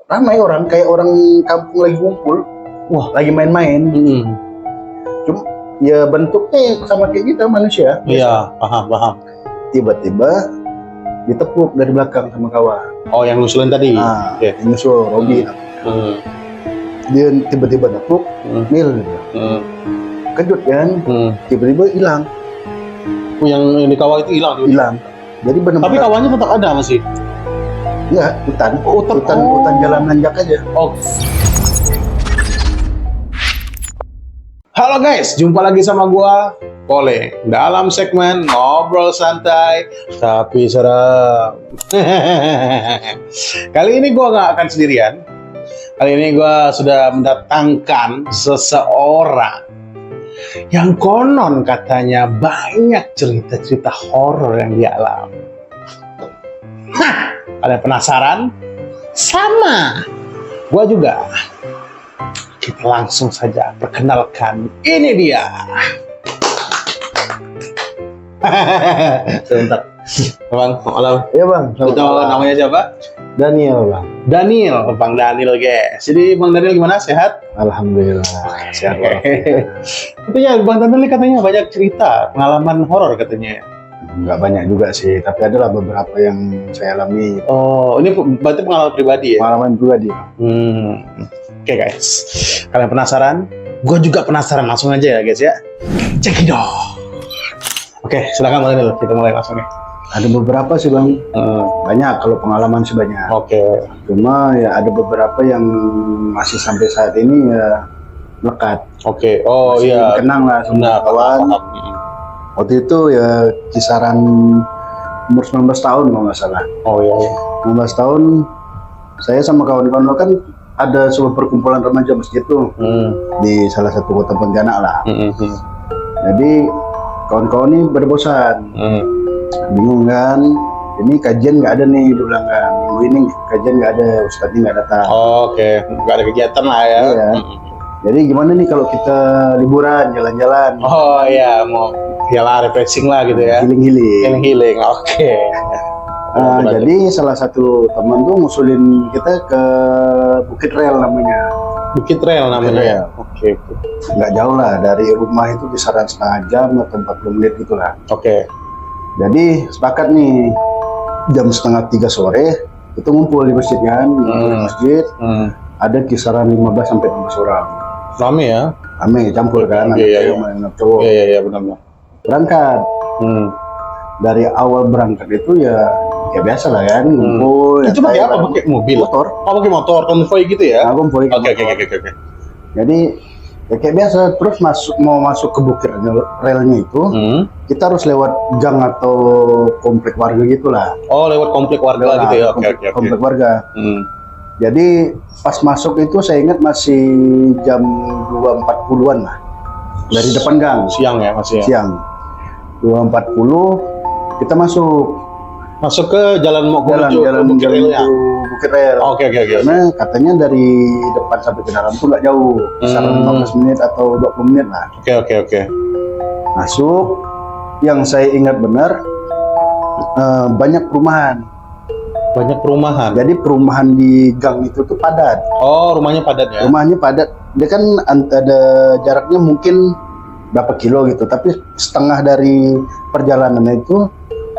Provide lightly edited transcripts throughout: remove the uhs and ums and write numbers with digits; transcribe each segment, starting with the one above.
ramai orang, kayak orang kampung lagi ngumpul, lagi main-main. Cuma ya bentuknya sama kayak kita manusia. Iya, paham. Tiba-tiba ditepuk dari belakang sama kawan. Oh, yang ngusulin tadi. Yang nyusul Robi. Dia tiba-tiba nepuk, Mil. Kejut kan? Tiba-tiba hilang. Yang dikawal itu hilang. Jadi benar-benar. Tapi kawannya tetap ada masih. Enggak, hutan jalan nanjak aja. Oh. Halo guys, jumpa lagi sama gua Pole dalam segmen ngobrol santai tapi seram. Kali ini gua nggak akan sendirian. Kali ini gua sudah mendatangkan seseorang yang konon katanya banyak cerita-cerita horor yang dia alami. Kalian penasaran? Sama. Gua juga. Kita langsung saja perkenalkan. Ini dia. Sebentar. Bang, malam. Iya bang. Itu namanya siapa? Daniel bang. Daniel, Bang Daniel guys. Jadi Bang Daniel gimana? Sehat? Alhamdulillah. Sehat. Katanya Bang Daniel katanya banyak cerita, pengalaman horor katanya. Nggak banyak juga sih, tapi adalah beberapa yang saya alami. Oh, ini berarti pengalaman pribadi ya? Pengalaman pribadi. Oke guys, kalian penasaran? Gue juga penasaran, langsung aja ya guys ya. Cekidot. Oke, silakan Bang Daniel, kita mulai langsung nih. Ada beberapa sih bang, banyak kalau pengalaman sih banyak. Oke. Cuma ya ada beberapa yang masih sampai saat ini ya melekat. Oke, oh masih iya. Kenang lah sama kawan. Waktu itu ya kisaran umur 19 tahun kalau nggak salah. Oh iya. 19 tahun saya sama kawan-kawan kan ada sebuah perkumpulan remaja masjid tuh di salah satu kota Pontianak lah. Jadi kawan-kawan ini berbosan, bingung kan. Ini kajian nggak ada nih, dia bilang kan. Minggu ini kajian nggak ada, ustadznya nggak datang. Oh, oke, nggak ada kegiatan lah ya. Iya. Jadi gimana nih kalau kita liburan, jalan-jalan? Oh iya, mau yalah refreshing lah gitu ya. Healing. Oke. Jadi salah satu teman tuh ngusulin kita ke Bukit Rel namanya. Bukit Rel namanya. Oke. Nggak jauh lah dari rumah itu kisaran setengah jam atau 40 menit gitulah. Oke. Jadi sepakat nih jam 2:30 sore itu ngumpul di masjid kan. Ada kisaran 15 sampai 16 orang. Rame ya? Rame, campur kan. Iya. Anak cowok. Iya benar. Berangkat. Dari awal berangkat itu ya biasa lah kan, ngumpul. Itu pakai apa? Pakai mobil? Motor. Oh, pakai motor, konvoy gitu ya? Konvoy. Oke. Jadi ya kayak biasa, terus mau masuk ke bukit relnya itu, kita harus lewat gang atau komplek warga gitulah. Oh, lewat komplek warga gitu ya? Oke. Komplek warga. Jadi pas masuk itu saya ingat masih jam 2.40-an lah. Dari depan gang. Siang ya, masih ya? Siang. 2.40 kita masuk ke jalan Bukit Relnya. Bukit Rel. Oke. Karena katanya dari depan sampai ke dalam tuh nggak jauh, kisaran 15 menit atau 20 menit lah. Oke. Masuk, yang saya ingat benar banyak perumahan. Jadi perumahan di gang itu tuh padat. Oh, rumahnya padat ya? Rumahnya padat. Dia kan ada jaraknya mungkin berapa kilo gitu, tapi setengah dari perjalanan itu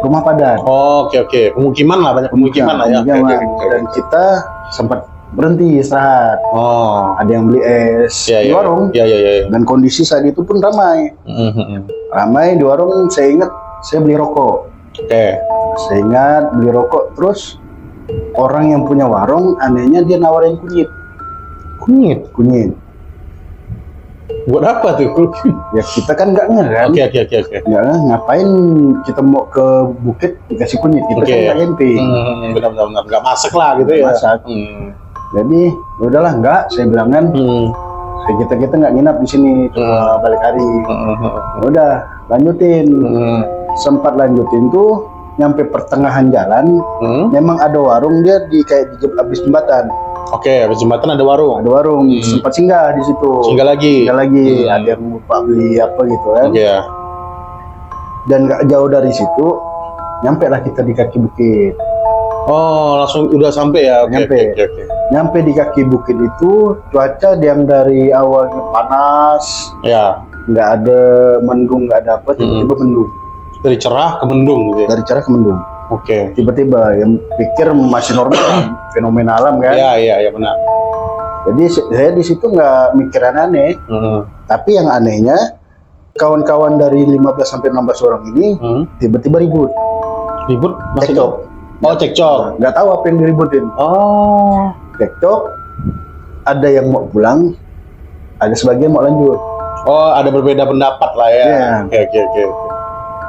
rumah padat. Oh, oke. Pemukiman lah, banyak pemukiman lah ya. Dan kita sempat berhenti istirahat. Oh. Ada yang beli es di warung. Iya. Dan kondisi saat itu pun ramai. Ramai di warung. Saya ingat saya beli rokok. Oke. Saya ingat beli rokok. Terus orang yang punya warung anehnya dia nawarin kunyit. Buat apa tuh? Ya kita kan nggak ngerti kan. Oke. Ya ngapain kita mau ke bukit dikasih kunyit, kita kan nggak ngerti. Benar nggak masak lah gitu ya. Masak. Jadi udahlah nggak, saya bilang kan. Kita nggak nginap di sini, cuma balik hari. Udah lanjutin. Sempat lanjutin tuh nyampe pertengahan jalan. Memang ada warung dia di habis jembatan. Oke, habis jembatan ada warung. Sempat singgah di situ. Singgah lagi. Ada yang lupa beli apa gitu kan. Iya. Dan nggak jauh dari situ, nyampe lah kita di kaki bukit. Oh, langsung udah sampai ya. Oke. nyampe di kaki bukit itu cuaca yang dari awalnya panas, Ya. nggak ada mendung, nggak ada apa, tiba-tiba mendung. Dari cerah ke mendung gitu ya. Dari cerah ke mendung. Oke. Tiba-tiba yang pikir masih normal, fenomena alam kan. Iya benar. Jadi saya di situ nggak mikir aneh. Tapi yang anehnya kawan-kawan dari 15 sampai 16 orang ini tiba-tiba ribut. Ribut maksudnya? Cekcok. Oh, cekcok. Nggak tahu apa yang diributin. Oh. Cekcok. Ada yang mau pulang, ada sebagian mau lanjut. Oh, ada berbeda pendapat lah ya. Iya. Oke.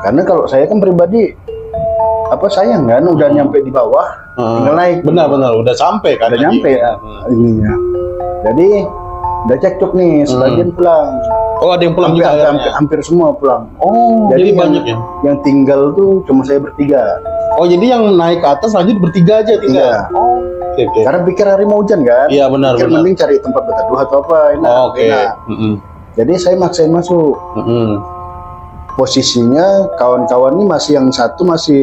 Karena kalau saya kan pribadi sayang kan udah nyampe di bawah, tinggal naik. Benar, udah sampai kan? Udah nyampe ya ininya. Jadi udah cekcok nih, sebagian pulang. Oh, ada yang pulang juga Hampir semua pulang. Oh, jadi banyak ya? Yang tinggal tuh cuma saya bertiga. Oh, jadi yang naik ke atas lanjut bertiga aja tinggal? Iya. Oh, oke. Karena pikir hari mau hujan kan? Iya, benar. Mending cari tempat berteduh atau apa, enak. Oke. Jadi saya maksain masuk. Posisinya kawan-kawan ini yang satu masih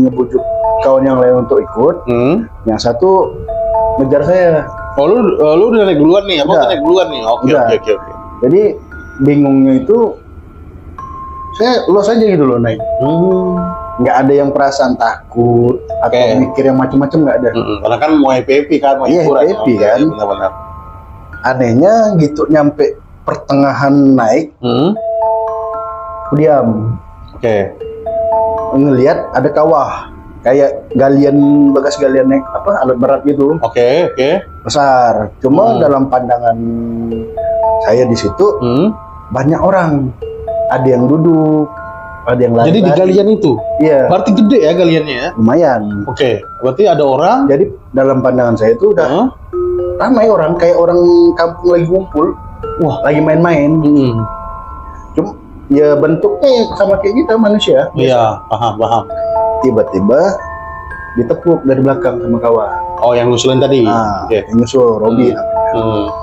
ngebujuk kawan yang lain untuk ikut. Yang satu ngejar saya. Oh, lu udah naik duluan nih? Apa naik duluan nih? Oke. Jadi bingungnya itu saya los aja gitu loh naik. Nggak ada yang perasaan takut atau mikir yang macam-macam, nggak ada. Karena kan mau happy kan, mau hiburan. Iya, happy kan. Benar-benar. Anehnya gitu nyampe pertengahan naik, aku diam. Oke. Ngelihat ada kawah, kayak bekas galian naik alat berat gitu. Oke. Besar. Cuma dalam pandangan saya di situ banyak orang. Ada yang duduk, ada yang lari. Jadi di galian itu? Iya. Berarti gede ya galiannya ya? Lumayan. Oke. Berarti ada orang. Jadi dalam pandangan saya itu udah ramai orang, kayak orang kampung lagi ngumpul. Wah, lagi main-main. Cuma ya bentuknya sama kayak kita manusia. Iya, paham. Tiba-tiba ditepuk dari belakang sama kawan. Oh, yang ngusulin tadi? Yang nyusul, Robi namanya.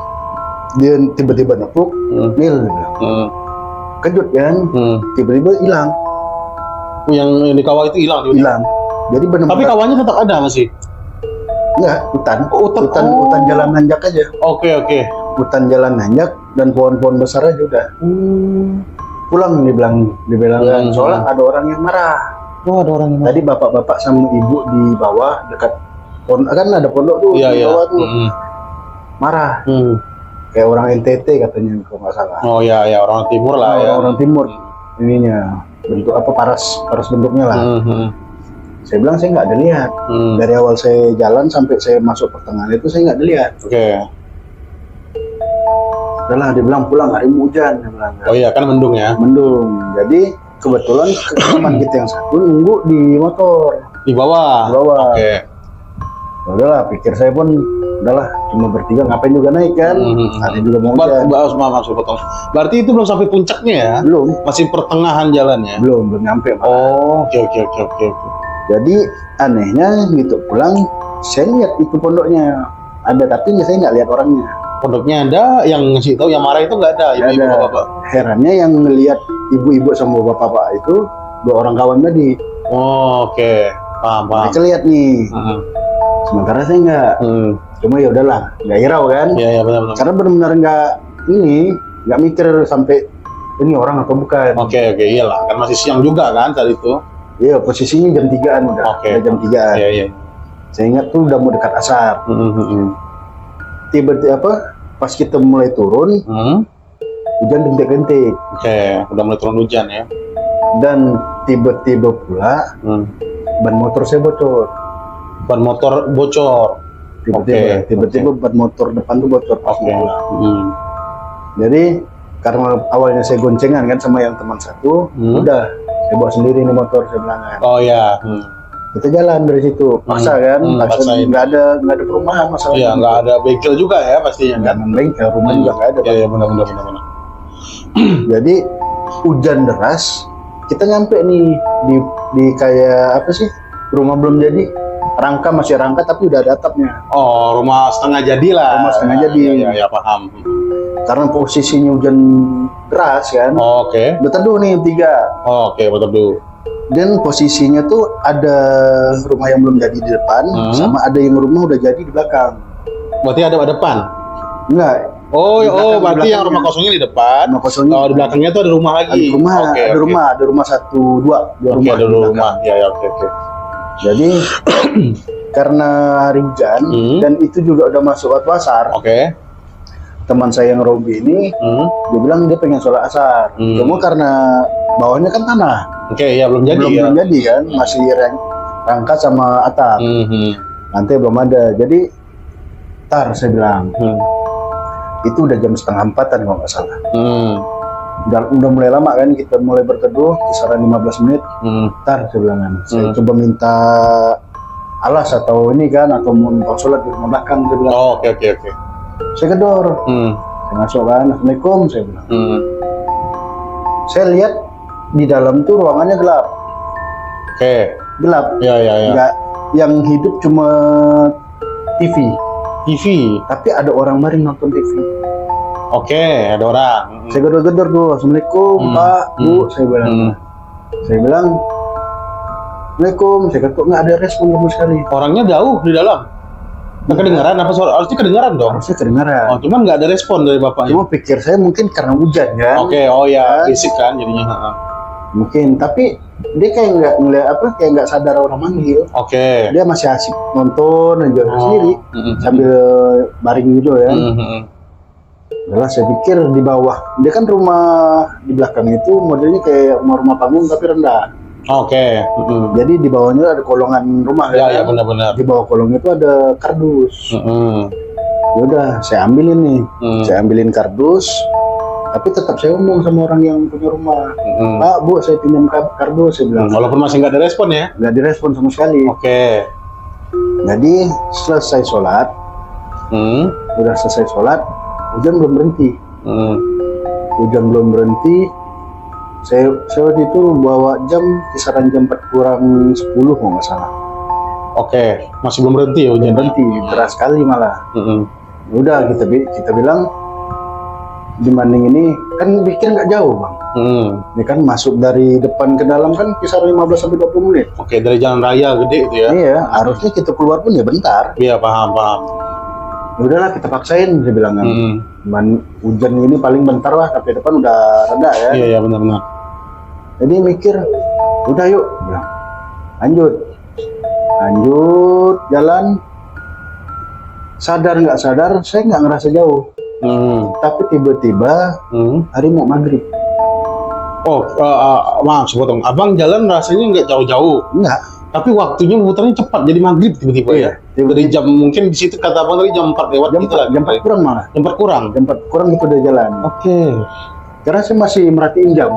Dia tiba-tiba nepuk, Nil, dia bilang. Kejut kan? Tiba-tiba hilang. Yang di kawah itu hilang? Hilang. Jadi benar-benar. Tapi kawahnya tetap ada masih? Enggak, hutan jalan nanjak aja. Oke. Hutan jalan nanjak dan pohon-pohon besar aja udah. Pulang dibilang kan. Soalnya ada orang yang marah. Oh, ada orang yang marah. Tadi bapak-bapak sama ibu di bawah dekat pondok, kan ada pondok tuh di bawah tuh. Marah. Kayak orang NTT katanya kalau nggak salah. Oh ya, orang timur lah ya. Orang timur ininya bentuk paras bentuknya lah. Saya bilang saya nggak ada lihat. Dari awal saya jalan sampai saya masuk pertengahan itu saya nggak ada lihat. Oke. Udahlah, dia bilang pulang, hari mau hujan, dia bilang. Oh iya, kan mendung ya? Mendung. Jadi kebetulan teman kita yang satu nunggu di motor. Di bawah? Di bawah. Oke. Udahlah, pikir saya pun udahlah, cuma bertiga ngapain juga naik kan? Ada juga mau hujan. Maaf, potong. Berarti itu belum sampai puncaknya ya? Belum. Masih pertengahan jalannya? Belum nyampe. Oh, oke. Jadi anehnya gitu pulang, saya lihat itu pondoknya ada, tapi saya nggak lihat orangnya. Pondoknya ada, yang ngasih tahu yang marah itu nggak ada, ibu-ibu bapak. Herannya yang ngelihat ibu-ibu sama bapak-bapak itu dua orang kawan tadi. Oh, oke. Paham. Mereka lihat nih. Sementara saya nggak. Cuma ya udahlah, nggak hirau kan? Iya benar. Karena benar-benar nggak mikir sampai ini orang atau bukan. Oke, iyalah, kan masih siang juga kan saat itu. Iya, posisinya jam 3-an udah. Oke. Udah jam 3-an. Iya. Saya ingat tuh udah mau dekat asar. Tiba-tiba pas kita mulai turun, hujan rintik-rintik. Oke, udah mulai turun hujan ya. Dan tiba-tiba pula ban motor saya bocor. Ban motor bocor. Tiba-tiba ban motor depan tuh bocor pas pulang. Jadi karena awalnya saya goncengan kan sama yang teman satu, udah saya bawa sendiri nih motor, saya bilang kan. Oh ya. Kita jalan dari situ, paksa kan, nggak ada perumahan masalahnya. Iya, nggak ada bengkel juga ya pastinya. Nggak ada bengkel, rumah juga nggak ada. Iya, benar. Jadi hujan deras, kita nyampe nih di kayak apa sih, rumah belum jadi, rangka masih rangka tapi udah ada atapnya. Oh, rumah setengah jadi lah. Rumah setengah jadi. Ya, paham. Karena posisinya hujan deras kan. Oh, oke. Berteduh nih 3. Oh, oke, berteduh. Dan posisinya tuh ada rumah yang belum jadi di depan, sama ada yang rumah udah jadi di belakang. Berarti ada depan. Enggak. Oh, Di belakang- berarti di yang rumah belakangnya. kosongnya di depan. Rumah kosongnya. Oh, di belakangnya tuh ada rumah lagi. Ada rumah, Oke, ada oke. rumah, ada rumah 1, 2 Oke, rumah. ada di belakang. rumah. Ya, ya, oke, oke. Jadi karena hari hujan dan itu juga udah masuk waktu asar, Oke. teman saya yang Robi ini dia bilang dia pengen sholat asar. Cuma karena bawahnya kan tanah, Oke, ya belum jadi ya. belum jadi kan, masih rangka sama atap, lantai belum ada. Jadi tar saya bilang itu udah jam 3:30 kalau nggak salah. Udah mulai lama kan kita mulai berteduh kisaran 15 menit. Tar saya bilang kan, saya coba minta alas atau ini kan atau mau sholat di rumah belakang saya bilang. Oh, oke, oke, oke. Saya gedor, saya masuk kan, Assalamualaikum saya bilang. Saya lihat di dalam tuh ruangannya gelap, gelap. Ya, ya, ya. Nggak, yang hidup cuma TV, tapi ada orang baring nonton TV. Oke, ada orang. Saya gedor-gedor tuh, Assalamualaikum Pak, Bu, saya bilang. Saya bilang, Assalamualaikum, saya ketuk nggak ada respon sama sekali. Orangnya jauh di dalam. Nggak kedengaran apa suara? Harusnya kedengaran dong. Harusnya kedengaran. Oh, cuman nggak ada respon dari bapaknya. Cuma pikir saya mungkin karena hujan kan. Oke, oh ya, fisik kan jadinya. Mungkin, tapi dia kayak nggak ngeliat apa, kayak nggak sadar orang manggil. Oke. Dia masih asik nonton aja sendiri sambil baring gitu ya. Lalu saya pikir di bawah, dia kan rumah di belakang itu modelnya kayak rumah-rumah panggung tapi rendah. Oke. Jadi di bawahnya ada kolongan rumah Ya, ya kan. benar-benar. Di bawah kolong itu ada kardus. Ya udah, saya ambilin nih. Saya ambilin kardus. Tapi tetap saya ngomong sama orang yang punya rumah. Pak, Bu, saya pinjam kardus, saya bilang. Walaupun masih nggak ada respon ya. Nggak direspon sama sekali. Oke. Jadi selesai sholat, udah selesai sholat, hujan belum berhenti. Hujan belum berhenti. Saya waktu itu bawa jam kisaran jam 4 kurang 10 kalau nggak salah. Oke, masih belum berhenti ya hujan. Berhenti, keras sekali malah. Udah kita bilang dibanding ini kan bikin nggak jauh bang. Ini kan masuk dari depan ke dalam kan kisaran 15 sampai 20 menit. Oke, dari jalan raya gede itu ya. Iya, harusnya kita keluar pun ya bentar. Iya, paham. Ya udahlah kita paksain, saya bilang kan. Hujan ini paling bentar lah, tapi depan udah reda ya. Iya, benar-benar. Jadi mikir, udah yuk, bilang. Lanjut, jalan. Sadar nggak sadar, saya nggak ngerasa jauh. Tapi tiba-tiba hari mau maghrib. Oh, maaf sepotong. Abang jalan rasanya nggak jauh-jauh. Enggak. Tapi waktunya muternya cepat, jadi maghrib tiba-tiba ya. Dari jam mungkin di situ kata abang tadi jam 4 lewat Jam gitu lah. 4, jam 4 kurang malah. Jam 4 kurang. Jam 4 kurang itu udah jalan. Oke. Karena saya masih merhatiin jam.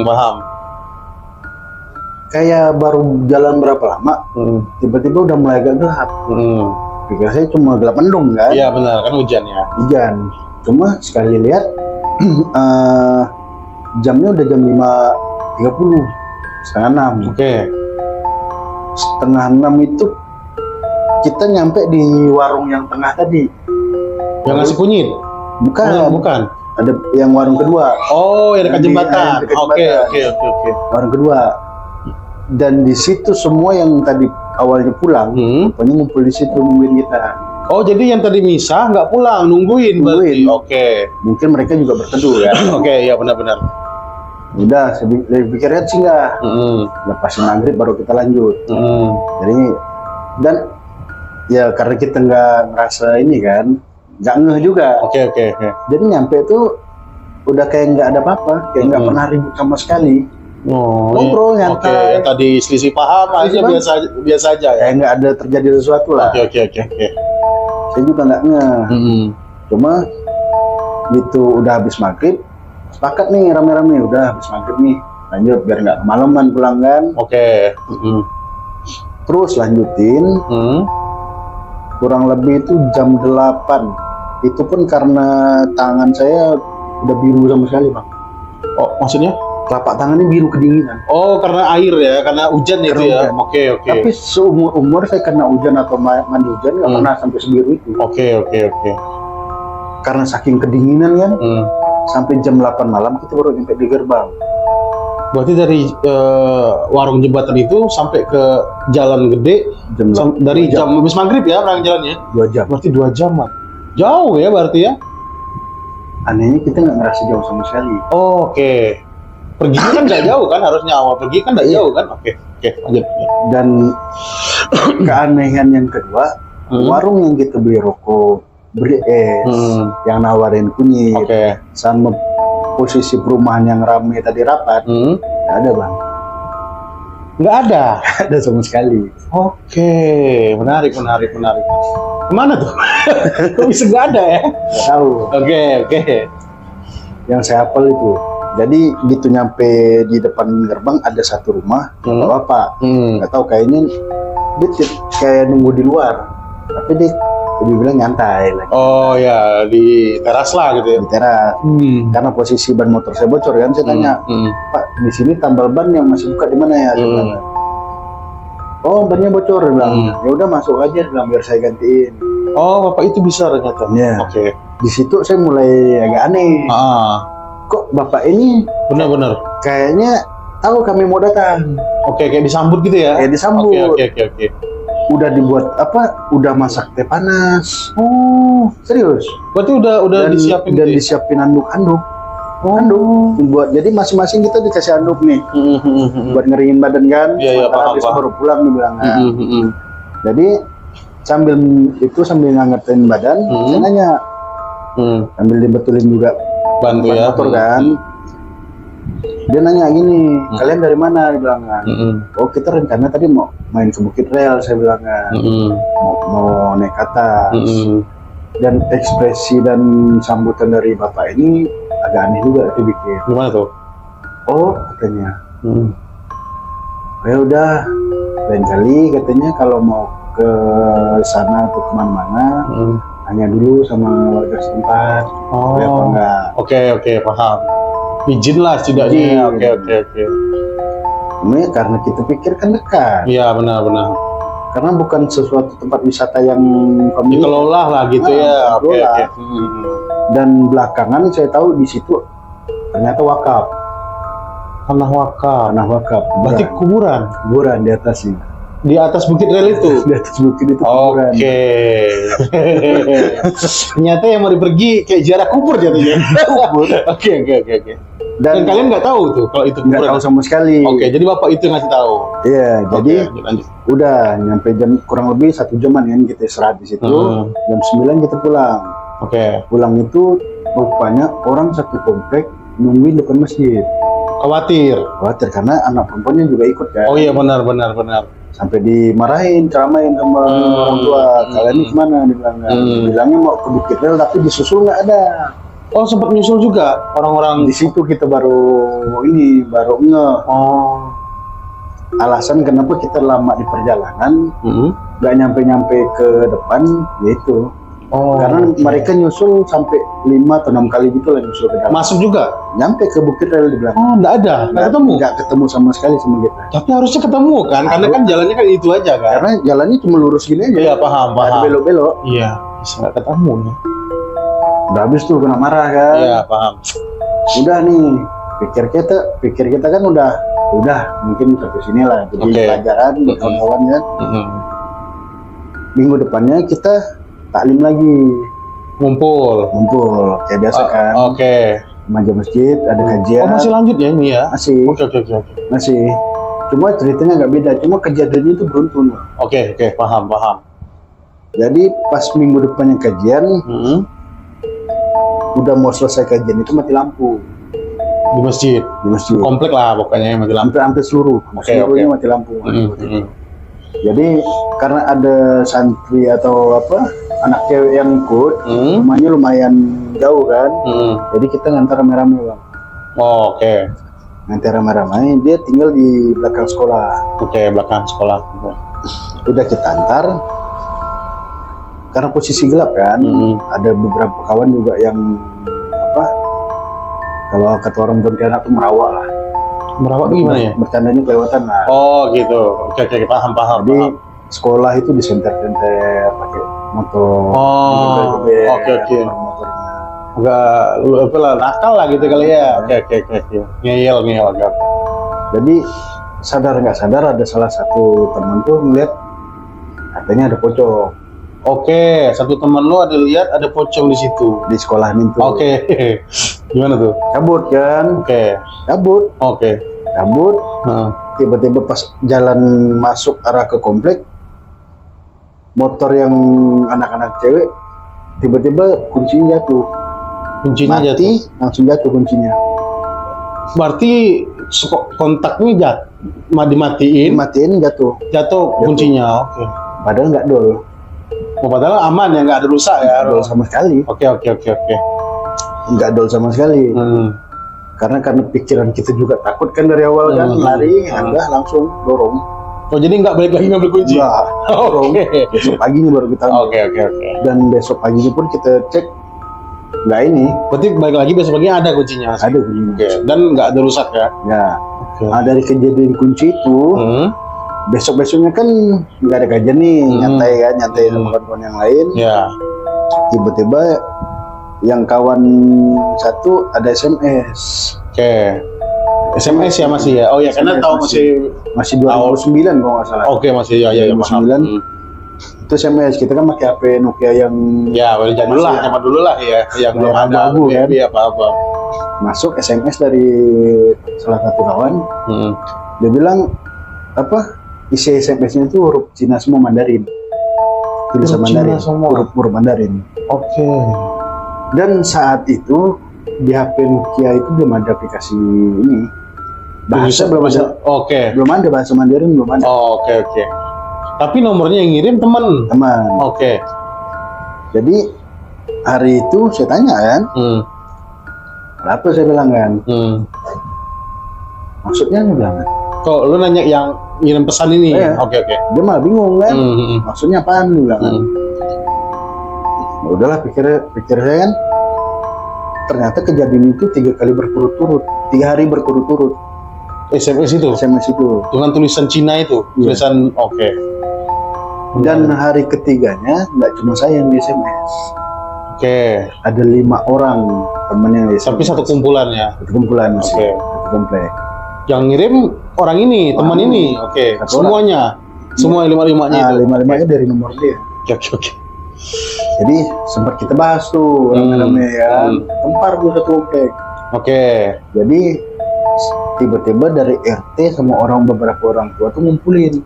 Paham. Kayak baru jalan berapa lama, tiba-tiba udah mulai agak gelap. Pikir saya cuma gelap mendung kan. Iya benar, kan hujan ya. Hujan. Cuma sekali lihat jamnya udah jam 5.30, setengah 6. Oke. Setengah 6 itu kita nyampe di warung yang tengah tadi. Yang nasi kunyit? Bukan. Ada yang warung kedua. Oh, yang dekat Yang jembatan. dekat Oke. jembatan. Warung kedua. Dan di situ semua yang tadi awalnya pulang, pokoknya ngumpul di situ nungguin kita. Oh, jadi yang tadi misah nggak pulang, nungguin berarti. Oke. Mungkin mereka juga berteduh ya. Oke, ya benar-benar. Udah, saya pikirnya sih nggak. Lepasin maghrib baru kita lanjut. Jadi dan ya karena kita nggak ngerasa ini kan, nggak ngeh juga. Oke. Jadi nyampe tuh udah kayak nggak ada apa-apa, kayak nggak pernah ribut sama sekali. Ngobrol Oke, nyantai. yang tadi selisih paham aja biasa aja ya. Kayak nggak ada terjadi sesuatu lah. Oke. Saya juga nggak ngeh. Cuma gitu udah habis maghrib, sepakat nih rame-rame udah habis maghrib nih, lanjut biar nggak kemalaman pulang kan. Oke. Terus lanjutin. Kurang lebih itu jam 8. Itu pun karena tangan saya udah biru sama sekali bang. Oh, maksudnya? Telapak tangannya biru kedinginan. Oh, karena air ya, karena hujan itu ya. Oke. Tapi seumur-umur saya kena hujan atau mandi hujan nggak pernah sampai sebiru itu. Oke. Karena saking kedinginan kan, sampai jam 8 malam kita baru nyampe di gerbang. Berarti dari warung jembatan itu sampai ke jalan gede dari jam habis maghrib ya orang jalannya? 2 jam. Berarti 2 jam. Jauh ya berarti ya? Anehnya kita nggak ngerasa jauh sama sekali. Oke. Pergi kan nggak jauh kan, harusnya awal pergi kan nggak jauh kan? Oke, lanjut. Dan keanehan yang kedua, warung yang kita beli rokok, beli es, yang nawarin kunyit, sama posisi perumahan yang ramai tadi rapat, nggak ada bang. Nggak ada? Nggak ada sama sekali. Oke, menarik. Kemana tuh? Kok bisa nggak ada ya? Nggak tahu. Oke. Yang saya hafal itu. Jadi gitu nyampe di depan gerbang ada satu rumah, bapak, nggak tahu kayaknya dia kayak nunggu di luar, tapi dia bilang nyantai lagi. Oh ya, di teras lah gitu ya? Di teras. Karena posisi ban motor saya bocor kan, saya tanya, Pak di sini tambal ban yang masih buka di mana ya? Oh bannya bocor, dia bilang. Ya udah masuk aja, dia bilang biar saya gantiin. Oh bapak itu bisa ternyata. Ya. Oke. Di situ saya mulai agak aneh. Kok bapak ini benar kayaknya tahu kami mau datang. Oke, kayak disambut gitu ya? Kayak disambut. Oke. Udah dibuat apa? Udah masak teh panas. Oh, serius? Berarti udah disiapin dan gitu ya? disiapin handuk. Handuk buat jadi masing-masing kita dikasih handuk nih. Buat ngeringin badan kan. Iya, paham. Baru pulang nih bilang. Jadi sambil ngangetin badan, saya nanya. Sambil dibetulin juga bantu ya motor kan. Dia nanya gini, kalian dari mana? Dia bilang kan. Oh kita rencana tadi mau main ke Bukit Rel, saya bilang kan. Mau naik ke atas. Dan ekspresi dan sambutan dari bapak ini agak aneh juga dibikin. Gimana tuh? Oh katanya. Ya udah, lain kali katanya kalau mau ke sana atau kemana-mana, tanya dulu sama warga setempat. Boleh apa enggak? Oke, paham. Izin lah setidaknya. Oke. Ini karena kita pikir kan dekat. Iya, benar. Karena bukan sesuatu tempat wisata yang dikelola lah gitu ya. Oke. Dan belakangan saya tahu di situ ternyata wakaf. Tanah wakaf. Berarti kuburan di atasnya. Di atas Bukit Rel itu? Di atas bukit itu kuburan. Oke. Ternyata yang mau pergi kayak ziarah kubur jadinya. Oke. Dan kalian nggak tahu tuh kalau itu kuburan? Nggak tahu sama sekali. Oke, jadi bapak itu ngasih tahu. Iya, jadi lanjut. Udah nyampe jam kurang lebih 1 jaman kan kita istirahat di situ. Jam 9 kita pulang. Oke. Pulang itu rupanya orang satu komplek nungguin depan masjid. Khawatir karena anak perempuannya juga ikut kan. Oh iya benar. Sampai dimarahin, ceramain sama orang tua. Kalian ini kemana? Bilangnya mau ke Bukit Rel tapi disusul nggak ada. Oh sempat nyusul juga orang-orang. Di situ kita baru ngeh. Oh. Alasan kenapa kita lama di perjalanan, nggak nyampe ke depan, yaitu. Oh, karena mereka nyusul sampai 5 atau 6 kali gitu lah nyusul ke dalam. Masuk juga? Nyampe ke Bukit Rel di belakang. Oh, nggak ketemu? Nggak ketemu sama sekali sama kita. Tapi harusnya ketemu kan? Karena kan jalannya kan itu aja kan? Karena jalannya cuma lurus gini aja. Iya, paham. Ada belok-belok. Iya, bisa nggak ketemu nih. Udah habis tuh kena marah kan? Iya, paham. Udah nih, pikir kita kan udah mungkin sampai sini lah. Jadi pelajaran buat kawan-kawan kan. Minggu depannya kita taklim lagi. Ngumpul kayak biasa kan. Oke. Remaja masjid ada kajian. Oh masih lanjut ya ini ya? Masih. Oke. Masih. Cuma ceritanya nggak beda. Cuma kejadiannya itu beruntun. Oke, paham. Jadi pas minggu depannya kajian, udah mau selesai kajian itu mati lampu. Di masjid. Komplek lah pokoknya mati lampu. Hampir seluruh. Seluruhnya mati lampu. Jadi karena ada santri atau anak cewek yang ikut, rumahnya lumayan jauh kan, jadi kita ngantar rame-rame bang. Oke. Ngantar rame-rame, dia tinggal di belakang sekolah. Oke, belakang sekolah. Udah kita antar, karena posisi gelap kan, ada beberapa kawan juga yang kalau kata orang Pontianak tuh merawak lah. Merawak gimana ya? Bercandanya kelewatan lah. Oh gitu. Oke, paham. Jadi sekolah itu disenter-senter pakai motor. Oh, oke. Enggak, nakal lah gitu kali ya. Oke. Ngeyel agak. Jadi sadar nggak sadar ada salah satu teman tuh ngeliat katanya ada pocong Oke, satu teman lu ada lihat ada pocong di situ. di sekolah itu. Oke. Gimana tuh? Cabut kan? Oke. Cabut, Oke. cabut. Heeh. Tiba-tiba pas jalan masuk arah ke komplek, motor yang anak-anak cewek tiba-tiba kuncinya jatuh. Kuncinya Mati, jatuh. langsung jatuh kuncinya. Berarti kontaknya dimatiin, Dimatiin jatuh. jatuh kuncinya. Oke. Padahal nggak dol. Oh, padahal aman ya, nggak ada rusak ya. Nggak dol sama sekali. Oke. Nggak dol sama sekali. Karena pikiran kita juga takut kan dari awal kan, lari, enggak langsung dorong. Oh, jadi nggak balik lagi ngambil kunci? Enggak, dorong. Besok paginya baru kita ambil. Oke. Dan besok paginya pun kita cek nggak ini, Berarti balik lagi besok pagi ada kuncinya? ada kuncinya. Oke. Dan nggak ada rusak ya? Ya, Oke. nah, dari kejadian kunci itu, besok-besoknya kan nggak ada kajian nih, nyantai sama kawan-kawan yang lain. Ya. Tiba-tiba yang kawan satu ada SMS. Oke. SMS ya masih ya? Oh ya, karena SMS tahu masih 2009 kalau nggak salah. Oke, masih ya 2009. Itu SMS, kita kan pakai HP Nokia yang Ya, boleh jadi lah, zaman dulu lah ya, yang belum ada abu-abu kan. BB apa-apa. masuk SMS dari salah satu kawan. Dia bilang apa? Isi SMS-nya itu huruf Cina semua, Mandarin. Tulisan Huruf Cina Mandarin, semua. huruf Mandarin. Oke. Dan saat itu di HP Nokia itu belum ada aplikasi ini. Bahasa belum ada. Oke. Belum ada bahasa Mandarin, belum ada. Oke. Tapi nomornya yang ngirim teman. Teman. Oke. Jadi hari itu saya tanya kan, kenapa saya bilang kan? Maksudnya dia bilang kan? Kok lu nanya yang ngirim pesan ini? Iya. Oke. Dia malah bingung kan? Maksudnya apaan? Dia bilang kan? Ya udahlah, pikir saya kan. Ternyata kejadian itu 3 kali berturut-turut, 3 hari berturut-turut. SMS itu? SMS itu. Dengan tulisan Cina itu? Iya. Tulisan, oke. Dan hari ketiganya nggak cuma saya yang di SMS. Oke. Ada 5 orang temennya yang di SMS. Tapi satu kumpulan ya? Satu kumpulan sih. Oke. Satu komplek. Yang ngirim orang ini, teman Orang ini? ini. Oke. Satu Semuanya? Semua 5-5-nya Nah, itu? 5-5-nya dari nomor dia. Oke. Jadi sempat kita bahas tuh rame-rame ya. Kempar tuh satu komplek. Oke. Jadi tiba-tiba dari RT sama beberapa orang tua tuh ngumpulin,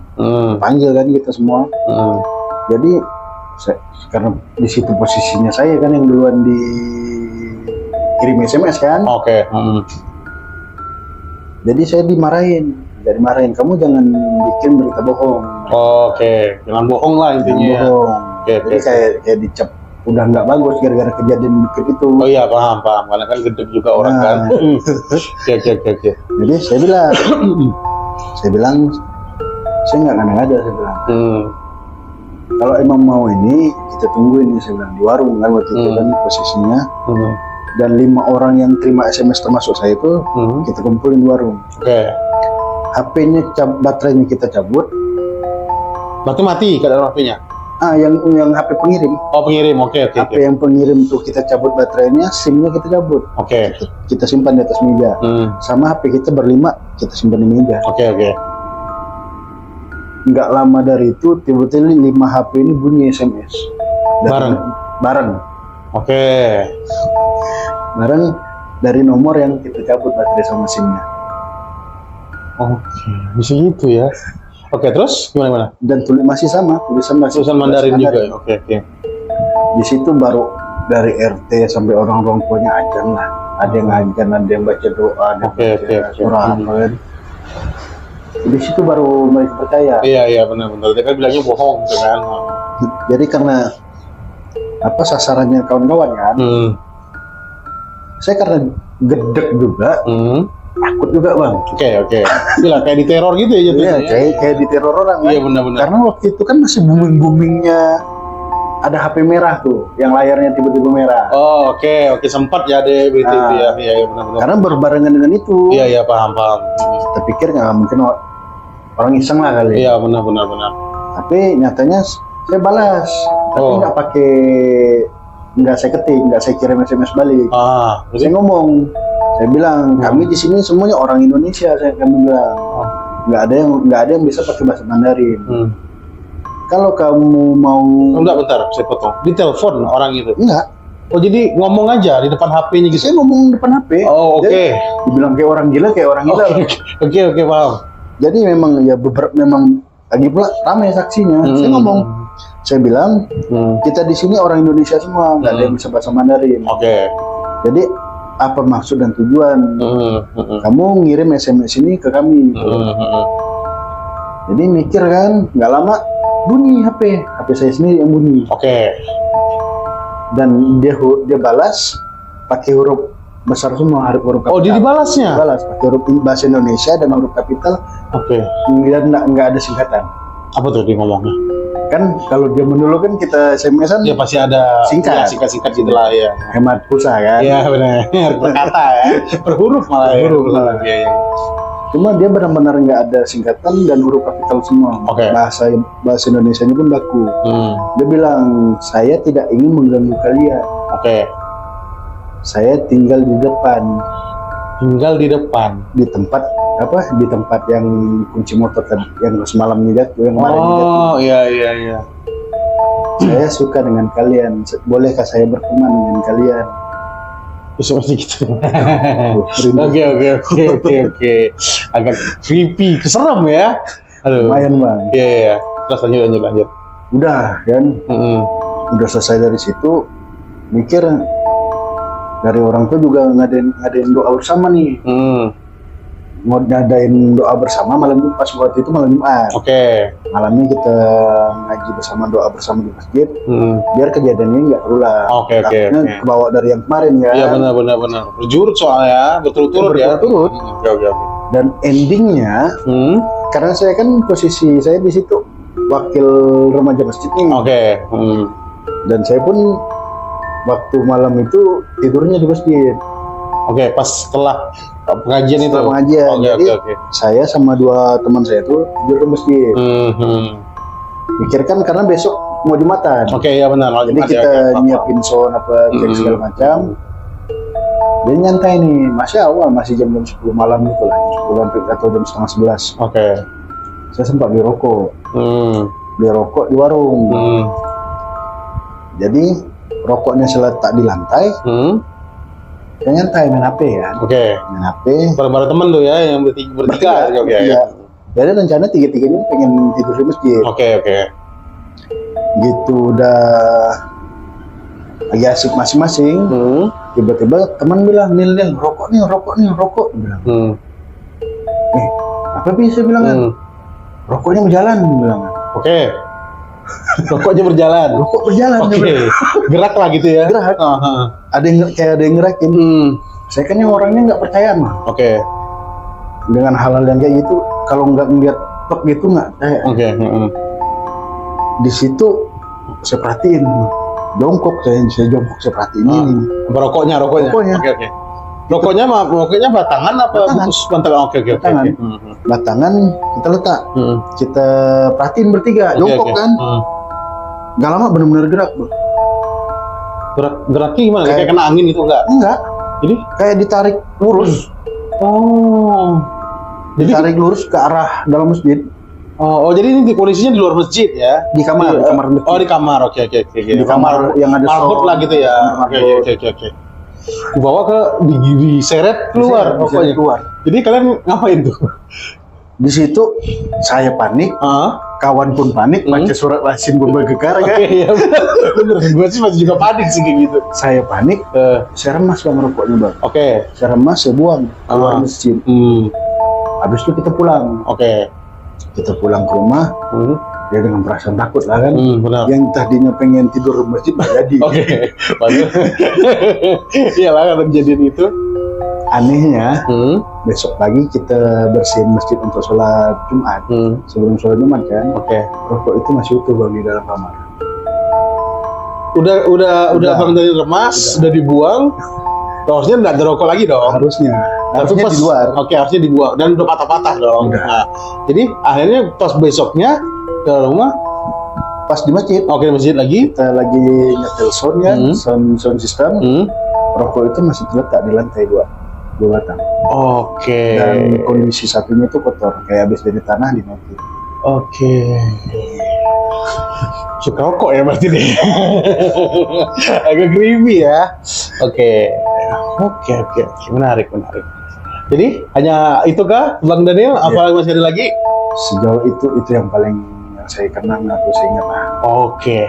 panggil kan kita semua. Jadi karena di situ posisinya saya kan yang duluan dikirim SMS kan. Oke. Jadi saya dimarahin, kamu jangan bikin berita bohong. Oke. Jangan bohong lah Jangan intinya. Ya. bohong. Oke. Jadi kayak dicap udah nggak bagus gara-gara kejadian dikit itu. Oh iya, paham. Karena kan gede juga orang Nah. kan. Oke. Jadi saya bilang, saya nggak ngada-ngada, saya bilang. Kalau emang mau ini, kita tungguin, saya bilang, di warung kan waktu itu kan posisinya. Dan 5 orang yang terima SMS termasuk saya itu, kita kumpulin di warung. Oke. HP-nya baterainya kita cabut. Berarti mati keadaan HP-nya? Yang HP pengirim. Oh, pengirim. Oke. HP yang pengirim tuh kita cabut baterainya, SIM-nya kita cabut. Oke. Kita simpan di atas meja. Sama HP kita berlima, kita simpan di meja. Oke. Nggak lama dari itu, tiba-tiba 5 HP ini bunyi SMS. Bareng. Oke. Bareng dari nomor yang kita cabut baterai sama SIM-nya. Oke. Bisa gitu ya. Oke, terus gimana? Dan masih sama, tulisan Mandarin juga ya? Oke. Di situ baru dari RT sampai orang tuanya ajan lah. Ada yang ajan, ada yang baca doa, ada yang baca surah kan. Di situ baru mereka percaya. Iya, benar. Dia kan bilangnya bohong gitu kan. Jadi karena sasarannya kawan-kawan kan. Saya karena gedek juga, takut juga bang. Oke. Gila, kayak diteror gitu ya jatuhnya. Iya, kayak diteror orang. Iya, kan? benar. Karena waktu itu kan masih boomingnya ada HP merah tuh, yang layarnya tiba-tiba merah. Oh, oke. Sempat ya ada berita itu ya. Iya, benar. Karena berbarengan dengan itu. Iya, paham. Kita pikir nggak mungkin orang iseng lah kali. Iya, benar. Tapi nyatanya saya balas, tapi nggak saya ketik, nggak saya kirim SMS balik. Saya ngomong, Saya bilang kami di sini semuanya orang Indonesia. Kami bilang nggak ada yang bisa pakai bahasa Mandarin. Kalau kamu mau Enggak, bentar, saya potong. Di telepon orang itu. enggak, Oh, jadi ngomong aja di depan HP-nya gitu. saya ngomong depan HP. Oh, oke. Jadi, dibilang kayak orang gila. Oke, paham. Jadi memang ya beberapa memang lagi pula ramai saksinya. Saya ngomong, saya bilang kita di sini orang Indonesia semua, nggak ada yang bisa bahasa Mandarin. Oke. Jadi apa maksud dan tujuan? Kamu ngirim SMS ini ke kami. Jadi mikir kan, nggak lama bunyi HP saya sendiri yang bunyi. Oke. Dan dia balas pakai huruf besar semua, huruf kapital. Oh, dia dibalasnya? Balas pakai huruf bahasa Indonesia dan huruf kapital. Oke. Dan nggak ada singkatan. Apa tuh dia ngomongnya? Kan kalau zaman dulu kan kita SMS-an Ya pasti ada Singkat. singkat gitu lah ya. hemat pulsa kan. Iya benar. Per kata ya. Per huruf malah ya. Huruf malah. Iya. Cuma dia benar-benar nggak ada singkatan dan huruf kapital semua. Oke. Bahasa Indonesianya pun baku. Dia bilang, saya tidak ingin mengganggu kalian. Oke. Saya tinggal di depan, Tinggal di depan. di tempat di tempat yang kunci motor tadi, yang semalam jatuh, yang kemarin jatuh. Oh, iya. Saya suka dengan kalian. Bolehkah saya berteman dengan kalian? Seperti gitu. Rindu. Oke. Agak creepy, keserem ya. Aduh. Lumayan bang. Iya. Terus lanjut. Udah kan, udah selesai dari situ, mikir dari orang tua juga ngadain doa bersama nih. Mau ngadain doa bersama malam Jumat, pas waktu itu malam Jumat. Oke. Malamnya kita ngaji bersama, doa bersama di masjid, biar kejadiannya nggak berulang. Oke. Takutnya kebawa dari yang kemarin ya. Iya benar. Berjurut soalnya, berturut-turut ya. Berturut-turut. Oke. Dan endingnya, karena saya kan posisi saya di situ wakil remaja masjid nih. Oke. Dan saya pun waktu malam itu tidurnya di masjid. Oke, pas setelah pengajian itu. Setelah pengajian. Jadi Oke. saya sama dua teman saya tuh tidur di masjid. Mikir kan karena besok mau Jumatan. Oke, ya benar. Jadi kita nyiapin sound apa segala macam. Dia nyantai nih, masih awal, masih jam 10 malam gitu lah, 10 sampai atau jam setengah 11. Oke. Saya sempat beli rokok. Beli rokok di warung. Jadi rokoknya seletak di lantai. Saya nyantai main HP ya. Oke. Main HP. Bareng-bareng temen tuh ya, yang bertiga. Oke. Iya. Jadi rencana tiga-tiganya pengen tidur di masjid. Oke. Gitu udah lagi asik masing-masing. Tiba-tiba teman bilang, Nil, rokok nih. Bilang. Apa bisa bilang kan? Rokoknya berjalan, bilang. Oke. Rokoknya berjalan. Rokok berjalan. Oke. Gerak lah gitu ya. Gerak. Ada yang ngerakin. Saya kan yang orangnya nggak percaya mah. Oke. Dengan hal-hal yang kayak gitu, kalau nggak ngeliat tok gitu nggak percaya. Oke. Di situ saya perhatiin, jongkok saya jongkok, saya perhatiin ini. Rokoknya. Oke. Rokoknya batangan apa Batangan. bungkus bantal? Oke. Batangan. Batangan kita letak, kita perhatiin bertiga, jongkok kan. Nggak lama benar-benar gerak, bro. Geraknya gimana? Kayak kena angin gitu enggak? Enggak, Jadi kayak ditarik lurus. Ditarik lurus ke arah dalam masjid. Oh, jadi ini kondisinya di luar masjid ya? Di kamar, di kamar masjid. Oh, di kamar. Oke. Di kamar yang ada marbot sound. lah gitu ya. Oke. Dibawa ke diseret keluar Bisa rokoknya. keluar. Jadi kalian ngapain tuh? Di situ saya panik, kawan pun panik, baca surat Yasin pun bergegar kan. Oke, ya bener. Gue sih masih juga panik sih kayak gitu. Saya panik, saya remas bang rokoknya bang. Oke. Saya remas, saya buang keluar masjid. Habis itu kita pulang. Oke. Kita pulang ke rumah, ya dengan perasaan takut lah kan. Benar. Yang tadinya pengen tidur di masjid nggak jadi. Oke. Iya lah kalau kejadian itu. Anehnya, besok pagi kita bersihin masjid untuk sholat Jumat. Sebelum sholat Jumat kan, rokok itu masih utuh bang di dalam kamar. Udah Bang dari remas, udah dibuang. Harusnya nggak ada rokok lagi dong. Harusnya Pas- di luar. Oke, harusnya dibuang dan udah patah-patah dong. Udah. Nah, jadi akhirnya pas besoknya ke rumah, Pas di masjid, di masjid lagi. kita lagi nyetel sound kan, sound system. Rokok itu masih terletak di lantai 2. dua batang. Oke. Dan kondisi sapinya itu kotor, kayak habis dari tanah dimati. Oke. Suka rokok ya berarti deh. Agak creepy ya. Oke. Oke. Menarik. Jadi hanya itu kah, Bang Daniel? Apa masih ada lagi? Sejauh itu yang paling yang saya kenang atau saya ingat lah. Oke.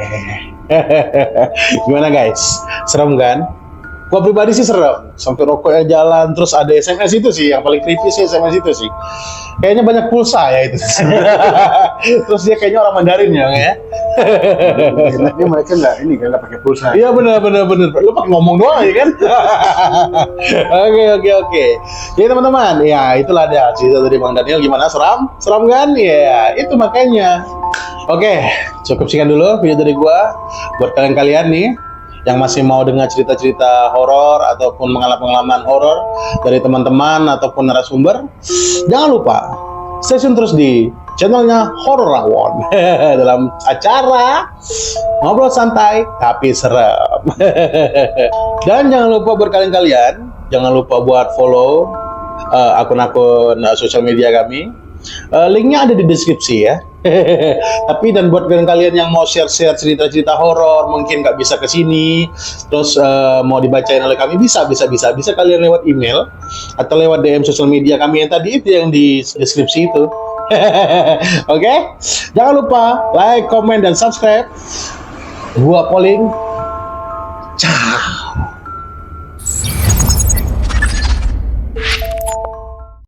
Gimana guys? Serem kan? Gua pribadi sih serem. Sampai rokoknya jalan, terus ada SMS itu sih yang paling creepy sih, SMS itu sih. Kayaknya banyak pulsa ya itu. Terus dia kayaknya orang Mandarin ya. Enaknya mereka nggak pakai pulsa. Iya benar. Lu pakai ngomong doang ya kan? Oke. Jadi teman-teman, ya itulah dia cerita dari Bang Daniel. Gimana, seram? Seram kan? Ya, itu makanya. Oke, cukup sekian dulu video dari gua. Buat kalian nih yang masih mau dengar cerita-cerita horor ataupun pengalaman horor dari teman-teman ataupun narasumber, jangan lupa stay tune terus di channelnya Horor Rawon dalam acara ngobrol santai tapi serem. Dan jangan lupa buat kalian jangan lupa buat follow akun-akun sosial media kami. Linknya ada di deskripsi ya. Tapi dan buat kalian yang mau share cerita-cerita horor, mungkin nggak bisa kesini, terus mau dibacain oleh kami, bisa kalian lewat email atau lewat DM sosial media kami yang tadi itu yang di deskripsi itu. Oke? Jangan lupa like, comment, dan subscribe. Gua Polling.